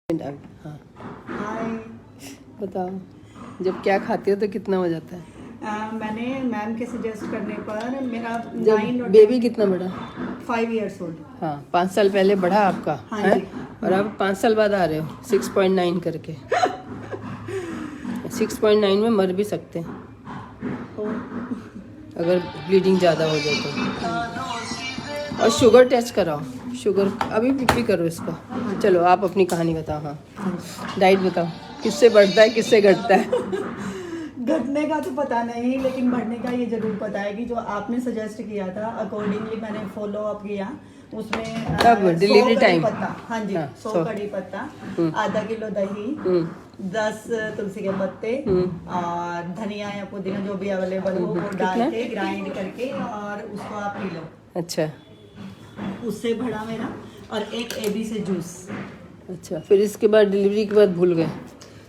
हाँ हाय। बताओ, जब क्या खाते हो तो कितना हो जाता है? मैंने मैम के सजेस्ट करने पर मेरा जब बेबी कितना बड़ा? 5 इयर्स ओल्ड। हाँ, 5 साल पहले बढ़ा आपका हाँ है। जी। और अब 5 साल बाद आ रहे हो 6.9 करके। 6.9 में मर भी सकते हैं अगर ब्लीडिंग ज़्यादा हो जाए तो। और शुगर टेस्ट कराओ, शुगर अभी भी करो इसका। चलो आप अपनी कहानी बताओ। हाँ, डाइट बताओ, किससे बढ़ता है किससे घटता है? घटने का तो पता नहीं, लेकिन बढ़ने का ये जरूर पता है कि जो आपने सजेस्ट किया था अकॉर्डिंगली मैंने फॉलो अप किया। उसमें कब? Delivery time? पत्ता, हाँ जी, हाँ, 100 कड़ी पत्ता, आधा किलो दही, 10 तुलसी के पत्ते और धनिया या पुदीना जो भी अवेलेबल हो वो डाल के ग्राइंड करके और उसको आप पी लो। अच्छा उससे बढ़ा मेरा। और एक एबी से जूस। अच्छा, फिर इसके बाद डिलीवरी के बाद भूल गए?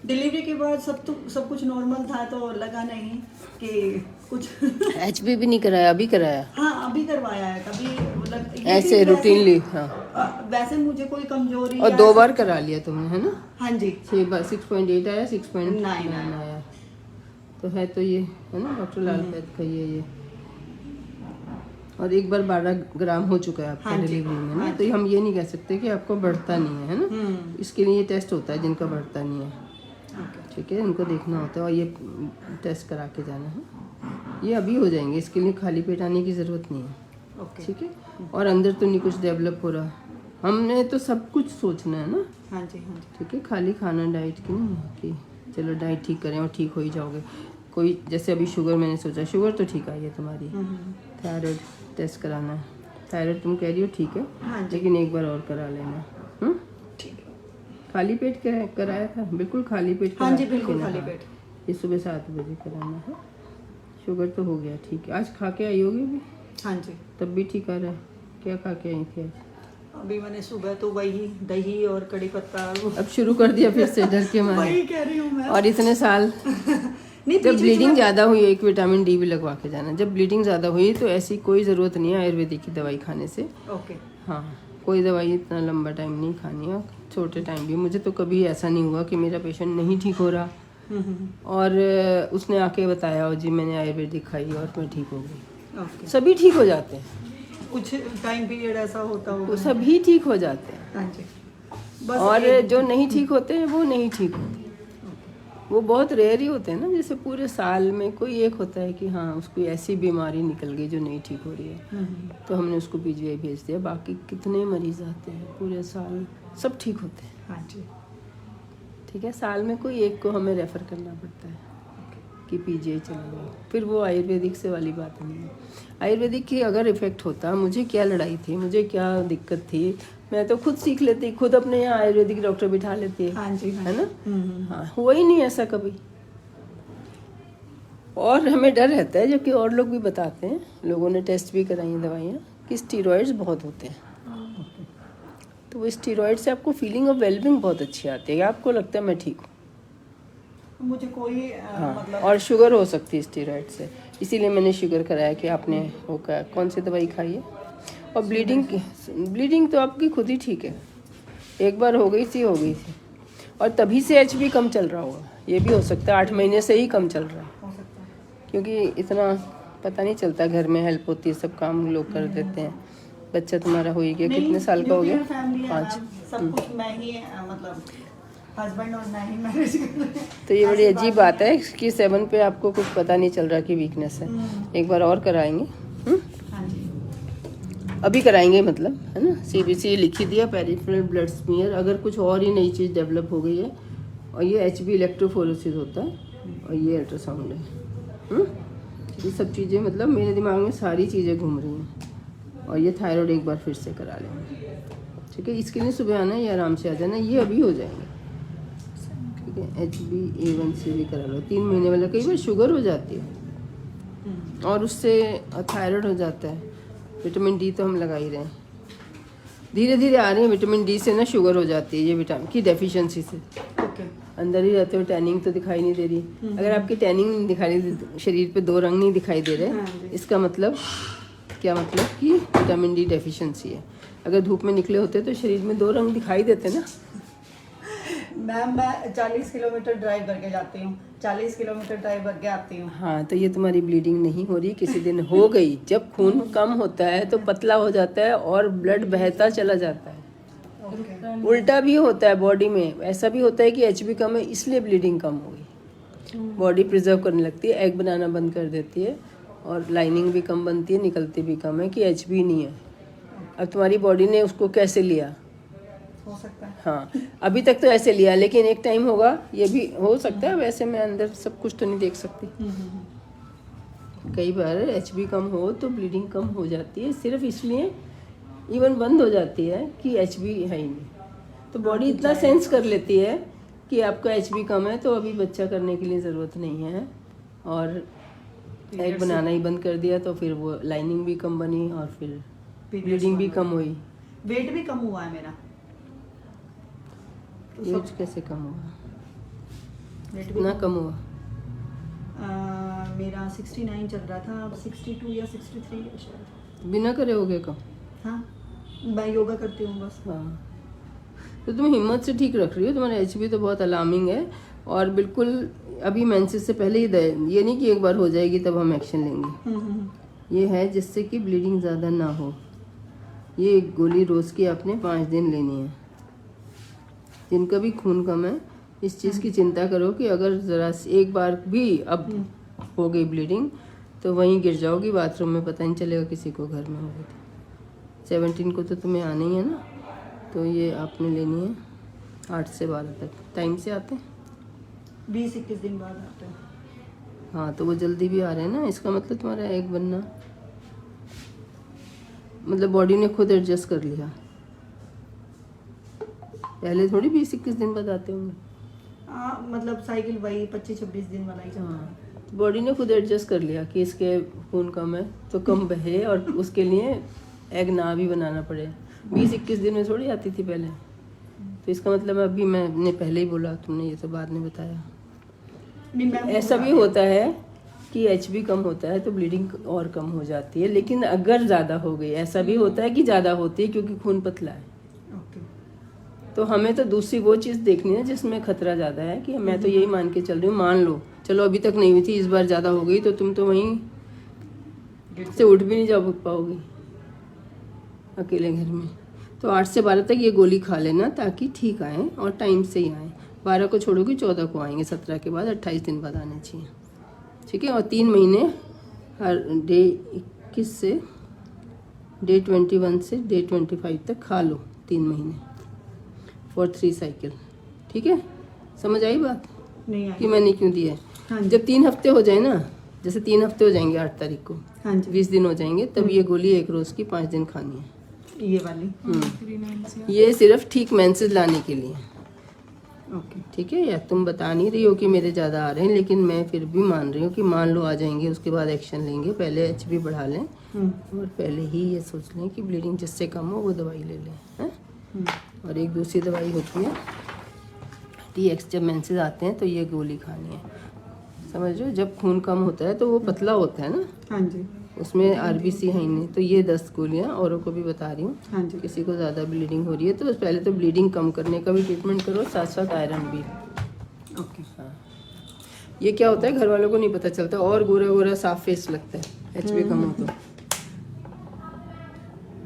डिलीवरी के बाद सब कुछ नॉर्मल था, तो लगा नहीं कि कुछ एचबी भी नहीं कराया? अभी कराया? हाँ, अभी करवाया है। कभी मतलब ऐसे रूटीनली? हाँ। वैसे मुझे कोई कमजोरी और 2 बार करा लिया तुमने, है ना? हाँ जी। 6.8 आया, 6.9 9 आया। तो है तो ये है ना, डॉक्टर लाल पैद का ये। और एक बार 12 ग्राम हो चुका है आपका डिलीवरी में ना। तो हम ये नहीं कह सकते कि आपको बढ़ता नहीं है ना। इसके लिए टेस्ट होता है जिनका बढ़ता नहीं है, ठीक है, इनको देखना होता है और ये टेस्ट करा के जाना है। ये अभी हो जाएंगे, इसके लिए खाली पेट आने की ज़रूरत नहीं है, ठीक है। और अंदर तो नहीं कुछ डेवलप हो रहा, हमने तो सब कुछ सोचना है ना। हाँ जी, हाँ जी। ठीक है, खाली खाना डाइट की नहीं है कि चलो डाइट ठीक करें और ठीक हो ही जाओगे। कोई जैसे अभी शुगर, मैंने सोचा शुगर तो ठीक आई है तुम्हारी, थायराइड टेस्ट कराना है। थायराइड तुम कह रही हो ठीक है, लेकिन एक बार और करा लेना। ठीक है। खाली पेट कराया था? बिल्कुल खाली पेट? हाँ जी, बिल्कुल खाली पेट। ये सुबह 7 बजे कराना है। शुगर तो हो गया ठीक है। आज खा के आई होगी अभी? हाँ जी। तब भी ठीक आ रहा है? क्या खा के आई थी आज? अभी मैंने सुबह तो वही दही और कड़ी पत्ता। अब शुरू कर दिया फिर से डर के मारे? वही कह रही हूँ मैं। और इतने साल नहीं, जब ब्लीडिंग ज़्यादा हुई एक विटामिन डी भी लगवा के जाना। जब ब्लीडिंग ज़्यादा हुई तो ऐसी कोई ज़रूरत नहीं है आयुर्वेदिक की दवाई खाने से। ओके। हाँ, कोई दवाई इतना लंबा टाइम नहीं खानी है, छोटे टाइम भी। मुझे तो कभी ऐसा नहीं हुआ कि मेरा पेशेंट नहीं ठीक हो रहा और उसने आके बताया और जी मैंने आयुर्वेदिक खाई और मैं ठीक हो गई। सभी ठीक हो जाते हैं, कुछ टाइम पीरियड ऐसा होता होगा। सभी ठीक हो जाते हैं। हाँ जी। बस और जो नहीं ठीक होते हैं वो नहीं ठीक होते, वो बहुत रेयर ही होते हैं ना। जैसे पूरे साल में कोई एक होता है कि हाँ उसको ऐसी बीमारी निकल गई जो नहीं ठीक हो रही है, तो हमने उसको पीजीआई भेज दिया। बाकी कितने मरीज आते हैं पूरे साल, सब ठीक होते हैं। हाँ जी। ठीक है, साल में कोई एक को हमें रेफ़र करना पड़ता है कि पीजीआई चले जाओ। फिर वो आयुर्वेदिक से वाली बात नहीं है। आयुर्वेदिक की अगर इफ़ेक्ट होता, मुझे क्या लड़ाई थी, मुझे क्या दिक्कत थी, मैं तो खुद सीख लेती, खुद अपने यहाँ आयुर्वेदिक डॉक्टर बिठा लेती है। हाँ जी, है ना। हाँ, हुआ ही नहीं ऐसा कभी। और हमें डर रहता है, जबकि और लोग भी बताते हैं, लोगों ने टेस्ट भी कराई हैं दवाइयाँ, कि स्टीरॉयड्स बहुत होते हैं। तो वो स्टीरॉयड से आपको फीलिंग ऑफ वेलबींग बहुत अच्छी आती है, आपको लगता है मैं ठीक हूँ। मुझे कोई मतलब और शुगर हो सकती है स्टीरॉयड से, इसीलिए मैंने शुगर कराया कि आपने वो कौन सी दवाई खाई है। और ब्लीडिंग तो आपकी खुद ही ठीक है, एक बार हो गई थी और तभी से एचबी कम चल रहा होगा। ये भी हो सकता है 8 महीने से ही कम चल रहा है, क्योंकि इतना पता नहीं चलता, घर में हेल्प होती है, सब काम लोग कर देते हैं। बच्चा तुम्हारा हो ही गया, कितने साल का हो गया? 5। सब कुछ मैं ही मतलब हस्बैंड और मैं ही मैनेज कर रहे हैं। तो ये बड़ी अजीब बात है कि 7 पे आपको कुछ पता नहीं चल रहा कि वीकनेस है। एक बार और कराएंगे। हाँ जी। अभी कराएंगे मतलब, है ना। सीबीसी लिखी दिया, पेरिफेरल ब्लड स्मीयर, अगर कुछ और ही नई चीज़ डेवलप हो गई है। और ये एचबी इलेक्ट्रोफोरेसिस होता है और ये अल्ट्रासाउंड है। ये सब चीज़ें मतलब मेरे दिमाग में सारी चीज़ें घूम रही हैं। और ये थायराइड एक बार फिर से करा लेंगे, ठीक है। इसके लिए सुबह आना, ये आराम से आ जाना, ये अभी हो जाएंगे, ठीक है। HbA1c भी करा लो 3 महीने वाला। कई बार शुगर हो जाती है और उससे थायराइड हो जाता है। विटामिन डी तो हम लगा ही रहे हैं, धीरे धीरे आ रही है। विटामिन डी से ना शुगर हो जाती है, ये विटामिन की डेफिशिएंसी से। अंदर ही रहते हो, टैनिंग तो दिखाई नहीं दे रही। अगर आपकी टैनिंग नहीं दिखाई दे, शरीर पे 2 रंग नहीं दिखाई दे रहे, इसका मतलब क्या मतलब कि विटामिन डी डेफिशिएंसी है। अगर धूप में निकले होते तो शरीर में 2 रंग दिखाई देते ना। मैम मैं 40 किलोमीटर ड्राइव करके जाती हूँ, 40 किलोमीटर ड्राइव करके आती हूँ। हाँ, तो ये तुम्हारी ब्लीडिंग नहीं हो रही, किसी दिन हो गई। जब खून कम होता है तो पतला हो जाता है और ब्लड बहता चला जाता है। ओके। उल्टा भी होता है बॉडी में, ऐसा भी होता है कि एचबी कम है इसलिए ब्लीडिंग कम हो गई। बॉडी प्रिजर्व करने लगती है, एग बनाना बंद कर देती है और लाइनिंग भी कम बनती है, निकलती भी कम है कि एचबी नहीं है। अब तुम्हारी बॉडी ने उसको कैसे लिया? हो सकता है। हाँ, अभी तक तो ऐसे लिया, लेकिन एक टाइम होगा ये भी हो सकता है। वैसे मैं अंदर सब कुछ तो नहीं देख सकती। कई बार एचबी कम हो तो ब्लीडिंग कम हो जाती है, सिर्फ इसलिए इवन बंद हो जाती है कि एचबी है ही नहीं। तो बॉडी इतना सेंस कर लेती है कि आपका एचबी कम है, तो अभी बच्चा करने के लिए ज़रूरत नहीं है, और एग बनाना ही बंद कर दिया तो फिर वो लाइनिंग भी कम बनी और फिर ब्लीडिंग भी कम हुई। वेट भी कम हुआ है मेरा। एज कैसे कम हुआ? वेट भी कितना कम हुआ? मेरा 69 चल रहा था, अब 62 या 63 है शायद। बिना करे हो गए कम? हाँ, मैं योगा करती हूँ बस। हाँ, तो तुम हिम्मत से ठीक रख रही हो। तुम्हारा एचबी तो बहुत अलार्मिंग है, और बिल्कुल अभी मेंसेस से पहले ही ये नहीं कि एक बार हो जाएगी तब हम एक्शन लेंगे। ये है जिससे कि ब्लीडिंग ज़्यादा ना हो। ये एक गोली रोज़ की आपने 5 दिन लेनी है। जिनका भी खून कम है, इस चीज़ की चिंता करो कि अगर ज़रा एक बार भी अब हो गई ब्लीडिंग तो वहीं गिर जाओगी बाथरूम में, पता नहीं चलेगा किसी को घर में होगी। 17 को तो तुम्हें आना ही है ना, तो ये आपने लेनी है 8 से 12 तक। टाइम से आते हैं 20-21 दिन बाद आते हैं। हाँ, तो वो जल्दी भी आ रहे हैं ना, इसका मतलब तुम्हारा एग बनना, मतलब बॉडी ने खुद एडजस्ट कर लिया। पहले थोड़ी 20-21 दिन बाद आते होंगे। हाँ, मतलब साइकिल वही 25-26 दिन वाला ही चलता है। हाँ, बॉडी ने खुद एडजस्ट कर लिया कि इसके खून कम है तो कम बहे, और उसके लिए एग ना भी बनाना पड़े। 20-21 दिन में थोड़ी आती थी पहले। तो इसका मतलब अभी मैंने पहले ही बोला, तुमने ये तो बाद में बताया। नहीं, मैम ऐसा भी होता है कि एचबी कम होता है तो ब्लीडिंग और कम हो जाती है, लेकिन अगर ज़्यादा हो गई, ऐसा भी होता है कि ज़्यादा होती है क्योंकि खून पतला है। ओके। तो हमें तो दूसरी वो चीज़ देखनी है जिसमें खतरा ज़्यादा है, कि मैं तो यही मान के चल रही हूँ, मान लो चलो अभी तक नहीं हुई थी, इस बार ज़्यादा हो गई तो तुम तो वहीं से उठ भी नहीं जा पाओगी अकेले घर में। तो 8 से 12 तक ये गोली खा लेना ताकि ठीक आए, और टाइम से ही आए। 12 को छोड़ोगे 14 को आएंगे, 17 के बाद 28 दिन बाद आने चाहिए, ठीक है। और 3 महीने हर डे 21 से डे 21 से डे 25 तक खा लो, 3 महीने फॉर 3 साइकिल, ठीक है। समझ आई बात नहीं कि आई। मैंने क्यों दिया है? हाँ जी। जब 3 हफ्ते हो जाए ना, जैसे 3 हफ्ते हो जाएंगे 8 तारीख को, हाँ जी। 20 दिन हो जाएंगे, तब ये गोली एक रोज़ की 5 दिन खानी है। ये वाली। ये सिर्फ ठीक मेंसेस लाने के लिए, ओके। ठीक है। या तुम बता नहीं रही हो कि मेरे ज़्यादा आ रहे हैं, लेकिन मैं फिर भी मान रही हूँ कि मान लो आ जाएंगे, उसके बाद एक्शन लेंगे। पहले एचबी बढ़ा लें और पहले ही ये सोच लें कि ब्लीडिंग जिससे कम हो वो दवाई ले लें, हैं। और एक दूसरी दवाई होती है TX, जब मेंसेस आते हैं तो ये गोली खानी है, समझ लो। जब खून कम होता है तो वो पतला होता है ना, हाँ जी। उसमें RBC है ही नहीं। तो ये 10 गोलियाँ औरों को भी बता रही हूँ। हाँ जी। किसी को ज़्यादा ब्लीडिंग हो रही है तो पहले तो ब्लीडिंग कम करने का भी ट्रीटमेंट करो, साथ साथ आयरन भी। ओके। हाँ, ये क्या होता है घर वालों को नहीं पता चलता, और गोरा गोरा साफ फेस लगता है एचबी कम हो तो।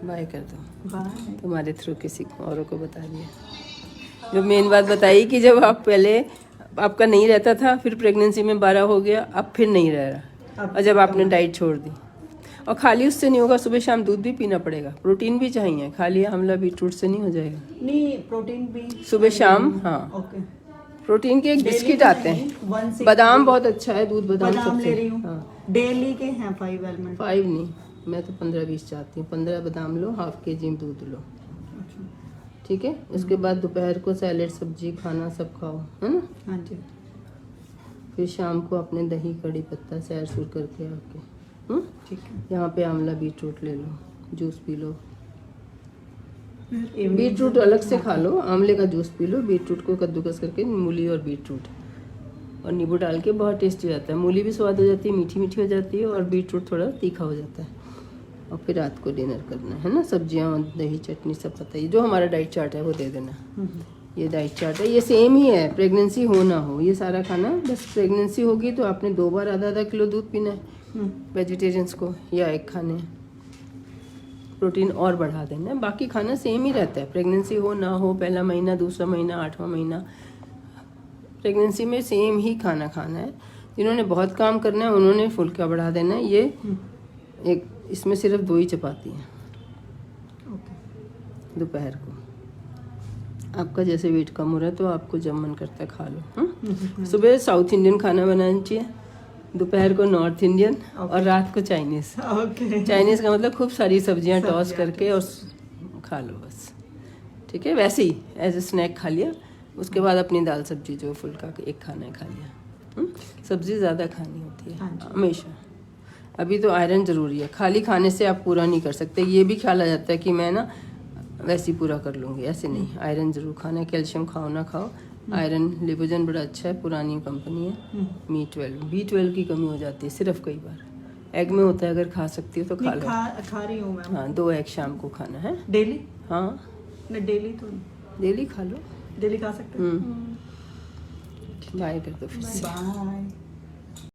बाय कर दो, बाय। तुम्हारे थ्रू किसी को औरों को बता दिया। जो मेन बात बताई कि जब आप पहले आपका नहीं रहता था, फिर प्रेगनेंसी में 12 हो गया, अब फिर नहीं रह रहा, और जब आपने डाइट छोड़ दी। और खाली उससे नहीं होगा, सुबह शाम दूध भी पीना पड़ेगा, प्रोटीन भी चाहिए, खाली आंवला बीटरूट से नहीं हो जाएगा। नहीं, प्रोटीन भी सुबह शाम, हाँ। ओके। प्रोटीन के एक बिस्किट आते हैं, बादाम बहुत अच्छा है, दूध बादाम बादाम ले रही सबसे। हूँ। हाँ, डेली के हैं 5 एलिमेंट। 5 नहीं, मैं तो 15-20 चाहती हूँ। 15 बादाम लो, ½ kg दूध लो, ठीक है। उसके बाद दोपहर को सैलेड सब्जी खाना सब खाओ, है ना। हाँ जी। फिर शाम को अपने दही कड़ी पत्ता सैर सूर करके आके, ठीक है। यहाँ पे आंवला बीटरूट ले लो, juice P low. Evening beetroot अलग से खा लो, आंवले का जूस पी लो, बीटरूट को कद्दूकस करके, मूली और बीटरूट और नींबू डाल के, बहुत टेस्टी हो जाता है। मूली भी स्वाद हो जाती है, मीठी मीठी हो जाती है, और बीटरूट थोड़ा तीखा हो जाता है। और फिर रात को डिनर करना है ना, सब्जियाँ दही चटनी सब पता ही, जो हमारा डाइट चार्ट है वो दे देना। ये डाइट चार्ट है, ये सेम ही है प्रेगनेंसी हो ना हो, ये सारा खाना। बस प्रेगनेंसी होगी तो आपने 2 बार आधा किलो दूध पीना है वेजिटेरियंस को, या एग खाने हैं, प्रोटीन और बढ़ा देना है। बाकी खाना सेम ही रहता है, प्रेगनेंसी हो ना हो, पहला महीना, दूसरा महीना, 8वां महीना, प्रेगनेंसी में सेम ही खाना खाना है। जिन्होंने बहुत काम करना है उन्होंने फुल्का बढ़ा देना है। ये एक इसमें सिर्फ 2 ही चपाती हैं दोपहर को। आपका जैसे वेट कम हो रहा है तो आपको जब मन करता है खा लो। सुबह साउथ इंडियन खाना बनाना चाहिए, दोपहर को नॉर्थ इंडियन, और रात को चाइनीज़। चाइनीज़ का मतलब खूब सारी सब्जियां टॉस करके और खा लो बस, ठीक है। वैसे ही एज ए स्नैक खा लिया, उसके बाद अपनी दाल सब्जी जो फुल्का एक खाना है खा लिया। सब्जी ज़्यादा खानी होती है हमेशा। अभी तो आयरन ज़रूरी है, खाली खाने से आप पूरा नहीं कर सकते। ये भी ख्याल आ जाता है कि मैं ना वैसे ही पूरा कर लूँगी, ऐसे नहीं। आयरन ज़रूर खाना है, कैल्शियम खाओ ना खाओ। आयरन लिपोजन बड़ा अच्छा है, पुरानी कंपनी है। B12 की कमी हो जाती है सिर्फ कई बार। एग में होता है, अगर खा सकती हो तो खा लो। खा रही हूँ मैम। हाँ, 2 एग शाम को खाना है डेली। हाँ नहीं डेली तो डेली खा लो, डेली खा सकते हैं। बाय कर दो फिर से। बाय।